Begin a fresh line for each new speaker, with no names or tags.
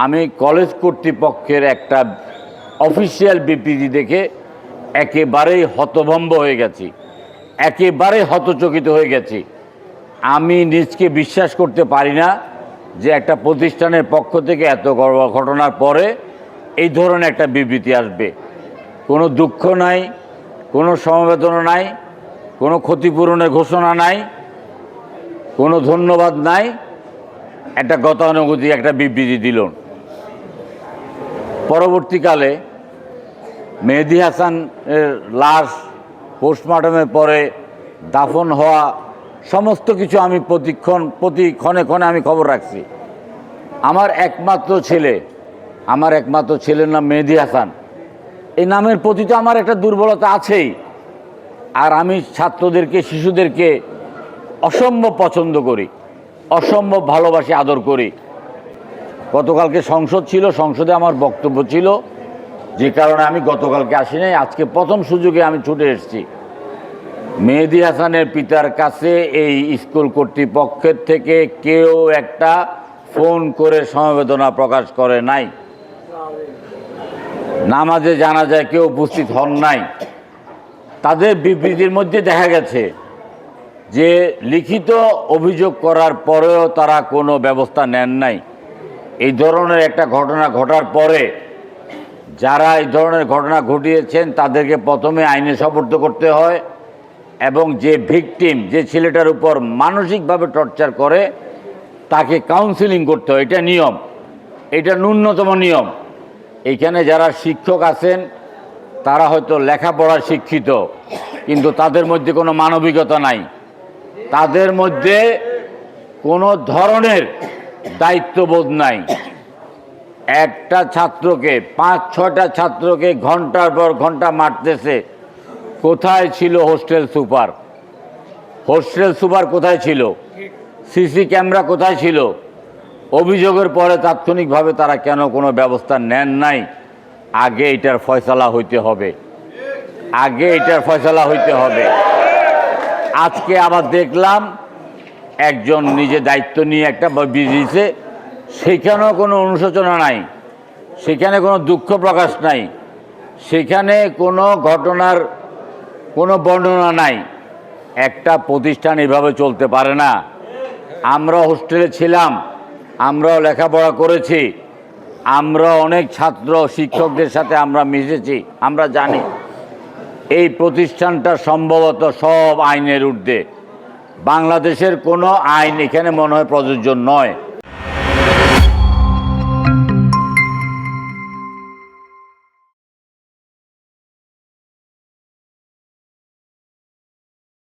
আমি কলেজ কর্তৃপক্ষের একটা অফিসিয়াল বিবৃতি দেখে একেবারেই হতভম্ব হয়ে গেছি, একেবারে হতচকিত হয়ে গেছি। আমি নিজকে বিশ্বাস করতে পারি না যে একটা প্রতিষ্ঠানের পক্ষ থেকে এত ঘটনার পরে এই ধরনের একটা বিবৃতি আসবে। কোনো দুঃখ নাই, কোনো সমবেদনা নাই, কোনো ক্ষতিপূরণের ঘোষণা নাই, কোনো ধন্যবাদ নাই, একটা গতানুগতিক একটা বিবৃতি দিল। পরবর্তীকালে মেহেদী হাসানের লাশ পোস্টমর্টমের পরে দাফন হওয়া সমস্ত কিছু আমি প্রতি ক্ষণে ক্ষণে আমি খবর রাখছি। আমার একমাত্র ছেলের নাম মেহেদী হাসান। এই নামের প্রতি তো আমার একটা দুর্বলতা আছেই। আর আমি ছাত্রদেরকে, শিশুদেরকে অসম্ভব পছন্দ করি, অসম্ভব ভালোবাসি, আদর করি। গতকালকে সংসদ ছিল, সংসদে আমার বক্তব্য ছিল, যে কারণে আমি গতকালকে আসি নাই। আজকে প্রথম সুযোগে আমি ছুটে এসেছি। মেহেদী হাসানের পিতার কাছে এই স্কুল কর্তৃপক্ষের থেকে কেউ একটা ফোন করে সমবেদনা প্রকাশ করে নাই। নামাজে জানাজায় কেউ উপস্থিত হন নাই। তাদের বিবৃতির মধ্যে দেখা গেছে যে লিখিত অভিযোগ করার পরেও তারা কোনো ব্যবস্থা নেন নাই। এই ধরনের একটা ঘটনা ঘটার পরে যারা এই ধরনের ঘটনা ঘটিয়েছেন তাদেরকে প্রথমে আইনে সোপর্দ করতে হয়, এবং যে ভিকটিম, যে ছেলেটার উপর মানসিকভাবে টর্চার করে, তাকে কাউন্সিলিং করতে হয়। এটা নিয়ম, এটা ন্যূনতম নিয়ম। এখানে যারা শিক্ষক আছেন তারা হয়তো লেখাপড়া শিক্ষিত, কিন্তু তাদের মধ্যে কোনো মানবিকতা নাই, তাদের মধ্যে কোনো ধরনের দায়িত্ববোধ নাই। একটা ছাত্রকে, 5-6টা ছাত্রকে ঘন্টার পর ঘন্টা মারতেছে। কোথায় ছিল হোস্টেল সুপার? হোস্টেল সুপার কোথায় ছিল? সিসি ক্যামেরা কোথায় ছিল? অভিযোগের পরে তাৎক্ষণিকভাবে তারা কেন কোনো ব্যবস্থা নেন নাই? আগে এটার ফয়সালা হইতে হবে, আগে এটার ফয়সালা হইতে হবে। আজকে আবার দেখলাম একজন নিজে দায়িত্ব নিয়ে একটা দিয়েছে, সেখানেও কোনো অনুশোচনা নাই, সেখানে কোনো দুঃখ প্রকাশ নাই, সেখানে কোনো ঘটনার কোনো বর্ণনা নাই। একটা প্রতিষ্ঠান এভাবে চলতে পারে না। আমরা হোস্টেলে ছিলাম, আমরাও লেখাপড়া করেছি, আমরা অনেক ছাত্র শিক্ষকদের সাথে আমরা মিশেছি, আমরা জানি এই প্রতিষ্ঠানটা সম্ভবত সব আইনের ঊর্ধ্বে। বাংলাদেশের কোনো আইন এখানে মনে হয় প্রযোজ্য নয়।